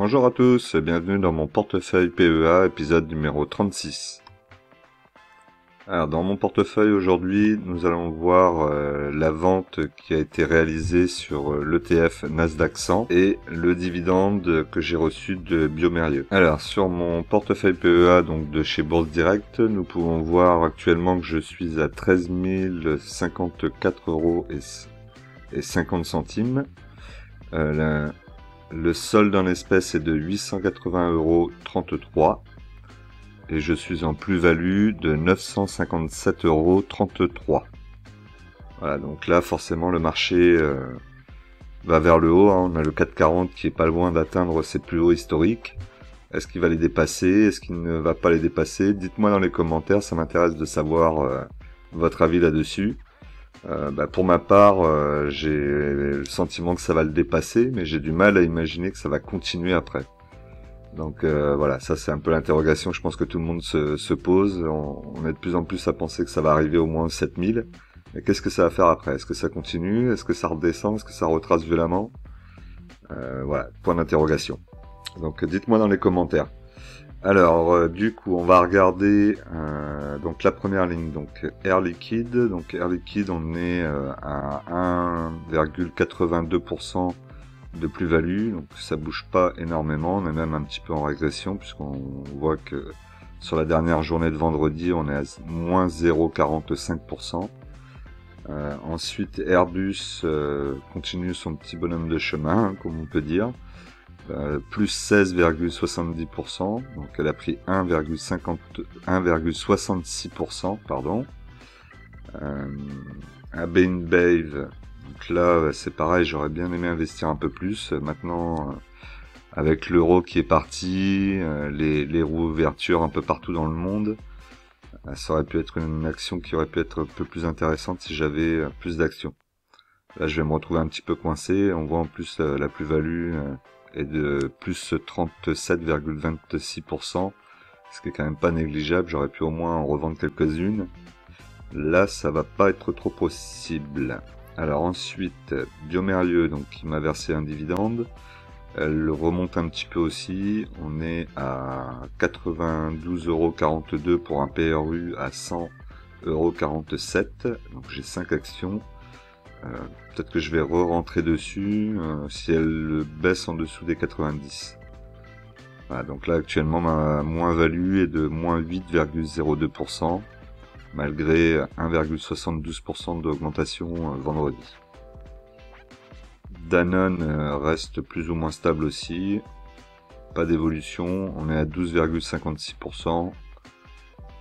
Bonjour à tous, bienvenue dans mon portefeuille PEA, épisode numéro 36. Alors dans mon portefeuille aujourd'hui, nous allons voir la vente qui a été réalisée sur l'ETF Nasdaq 100 et le dividende que j'ai reçu de Biomérieux. Alors sur mon portefeuille PEA donc de chez Bourse Direct, nous pouvons voir actuellement que je suis à 13 054 € et 50 centimes. Le solde en espèces est de 880,33 € et je suis en plus-value de 957,33 €. Voilà, donc là forcément le marché va vers le haut, hein. On a le CAC 40 qui est pas loin d'atteindre ses plus hauts historiques. Est-ce qu'il va les dépasser? Est-ce qu'il ne va pas les dépasser? Dites-moi dans les commentaires, ça m'intéresse de savoir votre avis là-dessus. Pour ma part, j'ai le sentiment que ça va le dépasser, mais j'ai du mal à imaginer que ça va continuer après. Donc voilà, ça c'est un peu l'interrogation, je pense que tout le monde se pose. On est de plus en plus à penser que ça va arriver au moins 7000. Mais qu'est-ce que ça va faire après? Est-ce que ça continue? Est-ce que ça redescend? Est-ce que ça retrace violemment? Voilà, point d'interrogation. Donc dites-moi dans les commentaires. Alors du coup on va regarder donc la première ligne, donc Air Liquide. Donc Air Liquide, on est à 1,82% de plus-value, donc ça bouge pas énormément, on est même un petit peu en régression puisqu'on voit que sur la dernière journée de vendredi on est à moins 0,45%. Ensuite Airbus continue son petit bonhomme de chemin, hein, comme on peut dire. Plus 16,70%, donc elle a pris 1,66%, pardon. AB InBev, donc là c'est pareil, j'aurais bien aimé investir un peu plus. Maintenant, avec l'euro qui est parti, les rouvertures un peu partout dans le monde, ça aurait pu être une action qui aurait pu être un peu plus intéressante si j'avais plus d'actions. Là je vais me retrouver un petit peu coincé, on voit en plus la plus-value est de plus 37,26%, ce qui est quand même pas négligeable, j'aurais pu au moins en revendre quelques-unes. Là, ça va pas être trop possible. Alors ensuite, Biomérieux, donc qui m'a versé un dividende, elle remonte un petit peu aussi, on est à 92,42 € pour un PRU à 100,47 €, donc j'ai 5 actions. Peut-être que je vais re-rentrer dessus si elle baisse en dessous des 90. Voilà, donc là actuellement ma moins-value est de moins 8,02%, malgré 1,72% d'augmentation vendredi. Danone reste plus ou moins stable aussi, pas d'évolution, on est à 12,56%.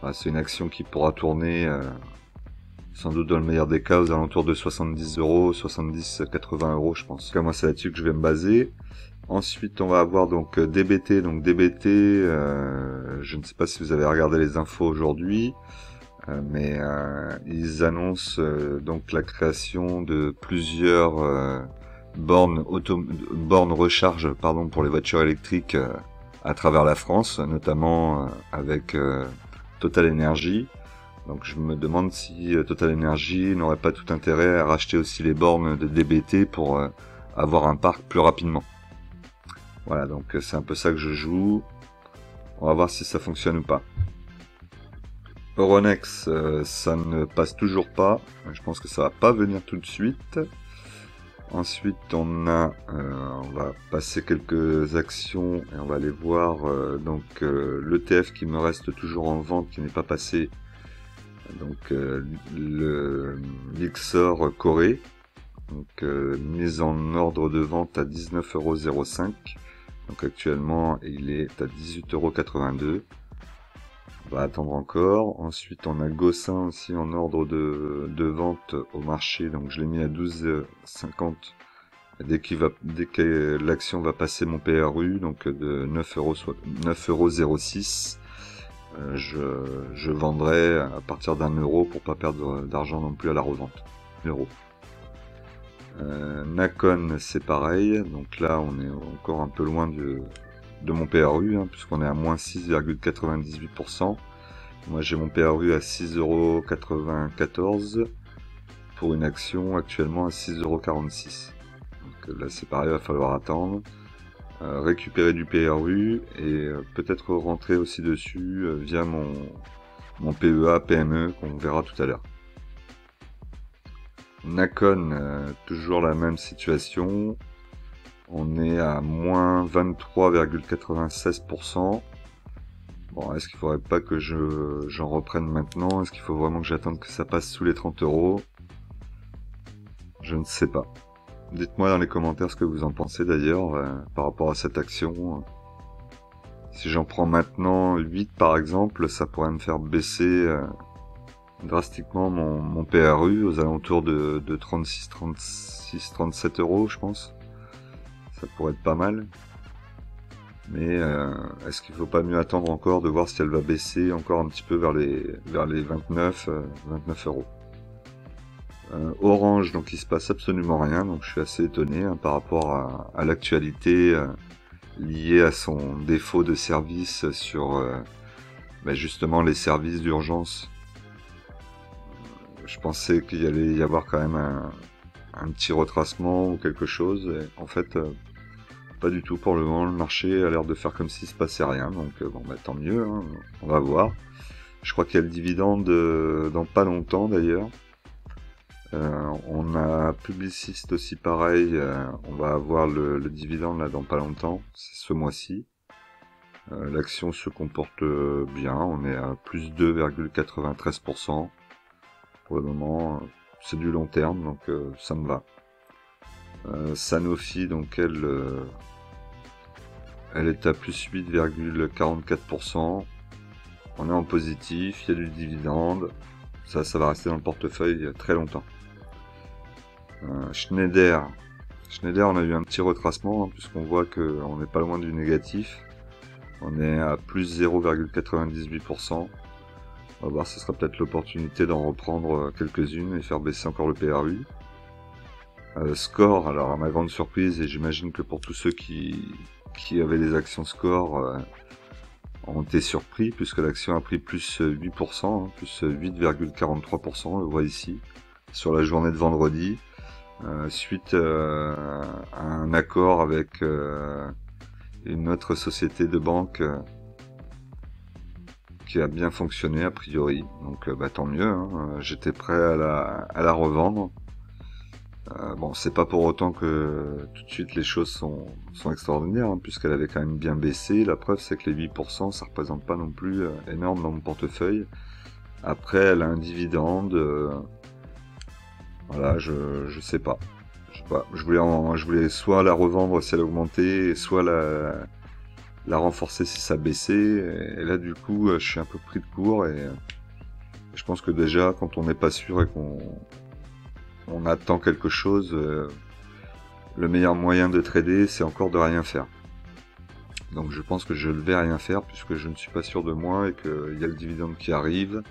Voilà, c'est une action qui pourra tourner sans doute dans le meilleur des cas aux alentours de 70 €, 70-80 € je pense. En tout cas moi c'est là-dessus que je vais me baser. Ensuite on va avoir donc DBT. Donc DBT, je ne sais pas si vous avez regardé les infos aujourd'hui, mais ils annoncent donc la création de plusieurs bornes recharge pour les voitures électriques à travers la France, notamment avec Total Energy. Donc je me demande si Total Energy n'aurait pas tout intérêt à racheter aussi les bornes de DBT pour avoir un parc plus rapidement. Voilà, donc c'est un peu ça que je joue. On va voir si ça fonctionne ou pas. Euronext, ça ne passe toujours pas. Je pense que ça va pas venir tout de suite. Ensuite, on va passer quelques actions et on va aller voir l'ETF qui me reste toujours en vente, qui n'est pas passé. Donc le Lixor Corée, donc mise en ordre de vente à 19,05 €. Donc actuellement il est à 18,82 €. On va attendre encore. Ensuite on a Gossin aussi en ordre de vente au marché, donc je l'ai mis à 12,50 €. Dès que l'action va passer mon PRU, donc de 9,06 €. Je vendrai à partir d'1 € pour pas perdre d'argent non plus à la revente. Euro. Nakon c'est pareil, donc là on est encore un peu loin de mon PRU, hein, puisqu'on est à moins 6,98%. Moi j'ai mon PRU à 6,94 € pour une action actuellement à 6,46 €. Donc là c'est pareil, il va falloir attendre. récupérer du PRU et peut-être rentrer aussi dessus via mon PEA, PME qu'on verra tout à l'heure. Nacon, toujours la même situation. On est à moins 23,96%. Bon, est-ce qu'il faudrait pas que j'en reprenne maintenant? Est-ce qu'il faut vraiment que j'attende que ça passe sous les 30 €? Je ne sais pas. Dites-moi dans les commentaires ce que vous en pensez d'ailleurs par rapport à cette action. Si j'en prends maintenant 8 par exemple, ça pourrait me faire baisser drastiquement mon PRU aux alentours de 36, 37 € je pense. Ça pourrait être pas mal. Mais est-ce qu'il faut pas mieux attendre encore de voir si elle va baisser encore un petit peu vers les 29 €. Orange, donc il se passe absolument rien, donc je suis assez étonné par rapport à l'actualité liée à son défaut de service sur justement les services d'urgence. Je pensais qu'il allait y avoir quand même un petit retracement ou quelque chose, et en fait pas du tout pour le moment. Le marché a l'air de faire comme s'il se passait rien, donc tant mieux, hein, on va voir. Je crois qu'il y a le dividende dans pas longtemps d'ailleurs. On a Publicis aussi pareil, on va avoir le dividende là dans pas longtemps, c'est ce mois-ci. L'action se comporte bien, on est à plus 2,93%. Pour le moment, c'est du long terme, donc ça me va. Sanofi, donc elle est à plus 8,44%. On est en positif, il y a du dividende. Ça va rester dans le portefeuille très longtemps. Schneider, on a eu un petit retracement, puisqu'on voit qu'on n'est pas loin du négatif. On est à plus 0,98%. On va voir, ce sera peut-être l'opportunité d'en reprendre quelques-unes et faire baisser encore le PRU. Score, alors à ma grande surprise, et j'imagine que pour tous ceux qui avaient des actions Score ont été surpris, puisque l'action a pris plus 8%, plus 8,43%, on le voit ici, sur la journée de vendredi, suite à un accord avec une autre société de banque qui a bien fonctionné a priori, donc tant mieux, hein. J'étais prêt à la revendre. Bon, c'est pas pour autant que tout de suite les choses sont extraordinaires, hein, puisqu'elle avait quand même bien baissé. La preuve, c'est que les 8%, ça représente pas non plus énorme dans mon portefeuille. Après, elle a un dividende. Voilà, je sais pas. Je voulais soit la revendre si elle augmentait, soit la renforcer si ça baissait. Et là, du coup, je suis un peu pris de court, et je pense que déjà, quand on n'est pas sûr et qu'on attend quelque chose, le meilleur moyen de trader, c'est encore de rien faire. Donc je pense que je ne vais rien faire, puisque je ne suis pas sûr de moi et qu'il y a le dividende qui arrive.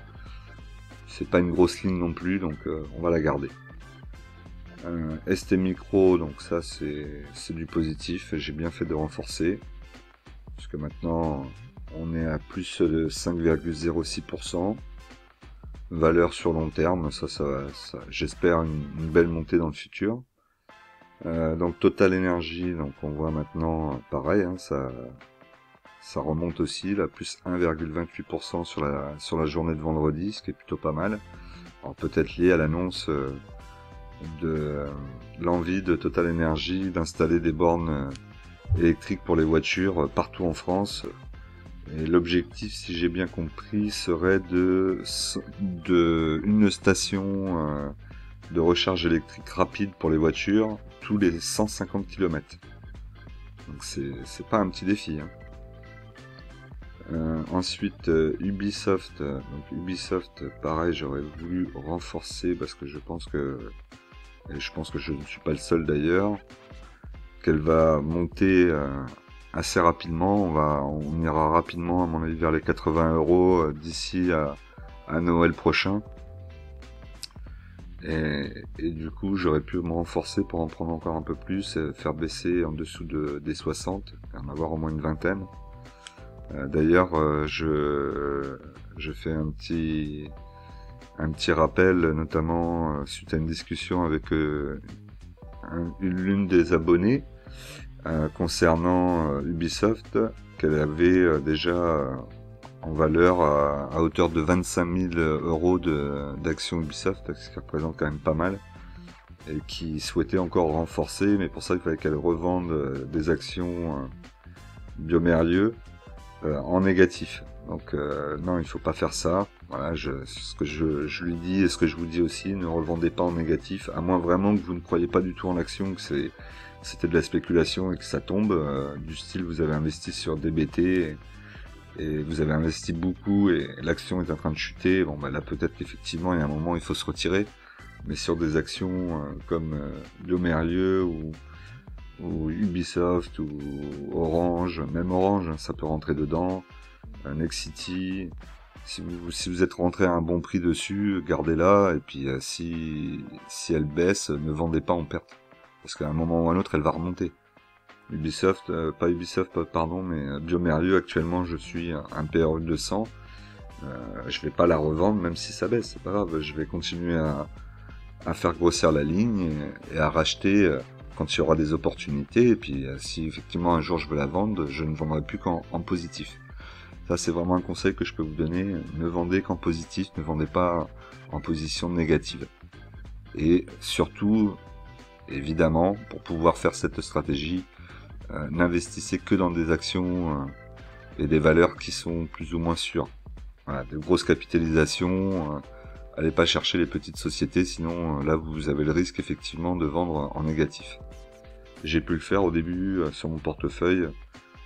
C'est pas une grosse ligne non plus, donc on va la garder. ST Micro, donc ça c'est du positif, j'ai bien fait de renforcer, puisque maintenant on est à plus de 5,06%. Valeur sur long terme, ça j'espère une belle montée dans le futur. Donc Total Energy, donc on voit maintenant pareil, hein, ça remonte aussi, là, plus 1,28% sur la journée de vendredi, ce qui est plutôt pas mal. Alors peut-être lié à l'annonce de l'envie de Total Energy d'installer des bornes électriques pour les voitures partout en France. Et l'objectif, si j'ai bien compris, serait de une station de recharge électrique rapide pour les voitures tous les 150 km. Donc c'est pas un petit défi, hein. Ensuite Ubisoft, donc Ubisoft, pareil, j'aurais voulu renforcer parce que je pense que je ne suis pas le seul d'ailleurs, qu'elle va monter assez rapidement. On ira rapidement à mon avis vers les 80 € d'ici à Noël prochain. Et du coup j'aurais pu me renforcer pour en prendre encore un peu plus, faire baisser en dessous des 60, et en avoir au moins une vingtaine. D'ailleurs je fais un petit rappel, notamment suite à une discussion avec l'une des abonnées. concernant Ubisoft, qu'elle avait déjà en valeur à hauteur de 25 000 euros d'actions Ubisoft, ce qui représente quand même pas mal, et qui souhaitait encore renforcer, mais pour ça il fallait qu'elle revende des actions Biomerlieu en négatif. Donc non, il faut pas faire ça. Voilà, ce que je lui dis et ce que je vous dis aussi, ne revendez pas en négatif, à moins vraiment que vous ne croyez pas du tout en l'action, que c'était de la spéculation et que ça tombe, du style vous avez investi sur DBT et vous avez investi beaucoup et l'action est en train de chuter. Bon bah là peut-être qu'effectivement il y a un moment il faut se retirer, mais sur des actions comme Biomerlieu ou Ubisoft ou Orange, même Orange, ça peut rentrer dedans, Nexity, si vous êtes rentré à un bon prix dessus, gardez-la, et puis si elle baisse, ne vendez pas en perte, parce qu'à un moment ou à un autre, elle va remonter. Pardon, mais Biomerlieu, actuellement, je suis un PRE 200, je vais pas la revendre, même si ça baisse, c'est pas grave, je vais continuer à faire grossir la ligne et à racheter quand il y aura des opportunités, et puis si effectivement un jour je veux la vendre, je ne vendrai plus qu'en positif. Ça c'est vraiment un conseil que je peux vous donner, ne vendez qu'en positif, ne vendez pas en position négative. Et surtout, évidemment, pour pouvoir faire cette stratégie, n'investissez que dans des actions et des valeurs qui sont plus ou moins sûres. Voilà, de grosses capitalisations, allez pas chercher les petites sociétés, sinon là vous avez le risque effectivement de vendre en négatif. J'ai pu le faire au début sur mon portefeuille.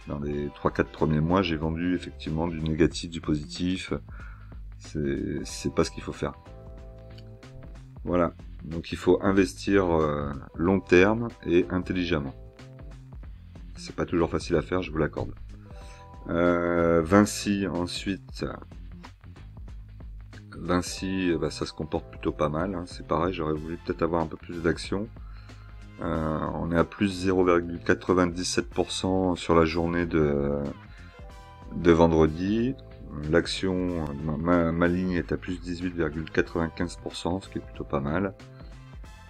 Dans les 3-4 premiers mois, j'ai vendu effectivement du négatif, du positif. C'est pas ce qu'il faut faire. Voilà. Donc il faut investir long terme et intelligemment. C'est pas toujours facile à faire, je vous l'accorde. Vinci ensuite. Vinci, bah, ça se comporte plutôt pas mal, hein. C'est pareil, j'aurais voulu peut-être avoir un peu plus d'actions. On est à plus 0,97% sur la journée de vendredi. L'action, ma ligne est à plus 18,95%, ce qui est plutôt pas mal.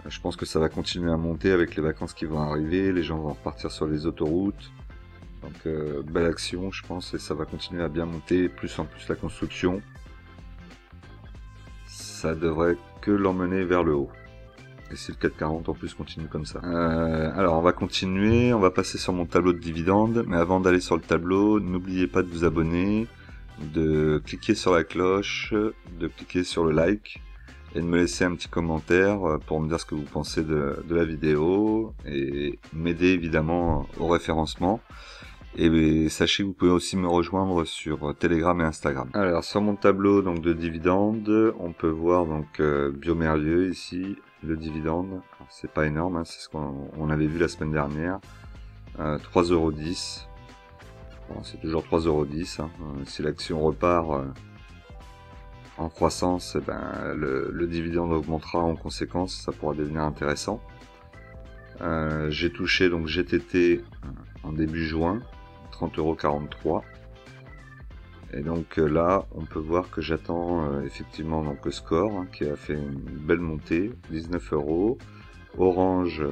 Je pense que ça va continuer à monter avec les vacances qui vont arriver, les gens vont repartir sur les autoroutes. Donc belle action je pense, et ça va continuer à bien monter, plus en plus la construction. Ça devrait que l'emmener vers le haut. Et si le 440 en plus continue comme ça. Alors on va continuer, on va passer sur mon tableau de dividendes, mais avant d'aller sur le tableau, n'oubliez pas de vous abonner, de cliquer sur la cloche, de cliquer sur le like, et de me laisser un petit commentaire pour me dire ce que vous pensez de la vidéo, et m'aider évidemment au référencement. Et sachez que vous pouvez aussi me rejoindre sur Telegram et Instagram. Alors sur mon tableau donc de dividendes, on peut voir donc Biomerlieu ici, le dividende. C'est pas énorme, hein, c'est ce qu'on avait vu la semaine dernière. 3,10 €. Bon, c'est toujours 3,10 €. Hein. Si l'action repart en croissance, eh ben, le dividende augmentera en conséquence, ça pourra devenir intéressant. J'ai touché donc GTT en début juin. 30,43 €. Et donc là, on peut voir que j'attends effectivement donc le score hein, qui a fait une belle montée, 19 €. Orange,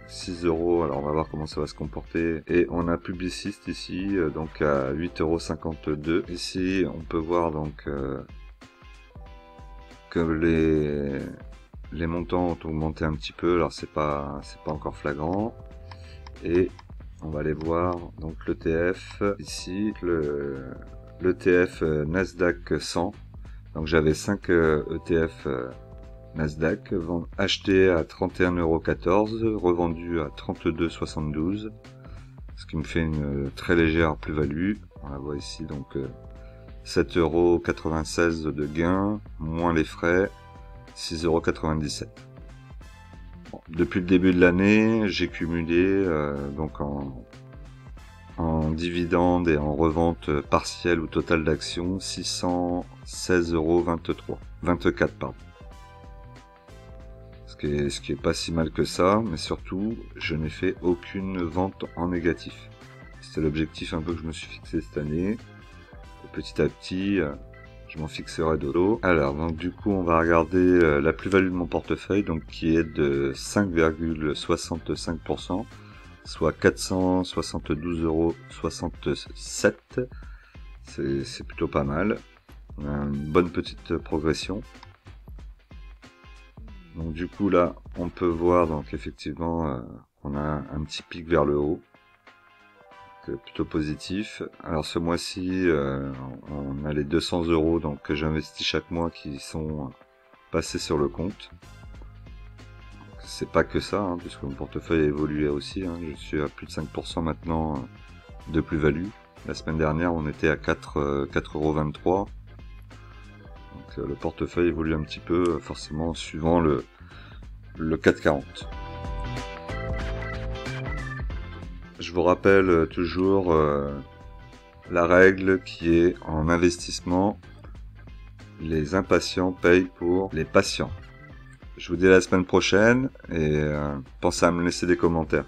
6 €. Alors on va voir comment ça va se comporter. Et on a Publicis ici, donc à 8,52 €. Ici, on peut voir donc que les montants ont augmenté un petit peu. Alors c'est pas encore flagrant. Et on va aller voir donc l'ETF ici, l'ETF Nasdaq 100. Donc j'avais 5 ETF Nasdaq achetés à 31,14 €, revendus à 32,72 €, ce qui me fait une très légère plus-value. On la voit ici donc 7,96 € de gain, moins les frais, 6,97 €. Depuis le début de l'année, j'ai cumulé donc en dividendes et en revente partielle ou totale d'actions 616,24 €. Ce qui est pas si mal que ça, mais surtout, je n'ai fait aucune vente en négatif. C'était l'objectif un peu que je me suis fixé cette année. Et petit à petit, je m'en fixerai d'autres. Alors, donc du coup, on va regarder la plus-value de mon portefeuille, donc qui est de 5,65%, soit 472,67 €. C'est plutôt pas mal. On a une bonne petite progression. Donc du coup là, on peut voir donc effectivement on a un petit pic vers le haut. C'est plutôt positif. Alors ce mois-ci, on a les 200 € donc que j'investis chaque mois qui sont passés sur le compte. C'est pas que ça, hein, puisque mon portefeuille a évolué aussi. Hein. Je suis à plus de 5% maintenant de plus-value. La semaine dernière, on était à 4,23 €. Donc le portefeuille évolue un petit peu, forcément, suivant le CAC 40. Je vous rappelle toujours la règle qui est en investissement, les impatients payent pour les patients. Je vous dis à la semaine prochaine et pensez à me laisser des commentaires.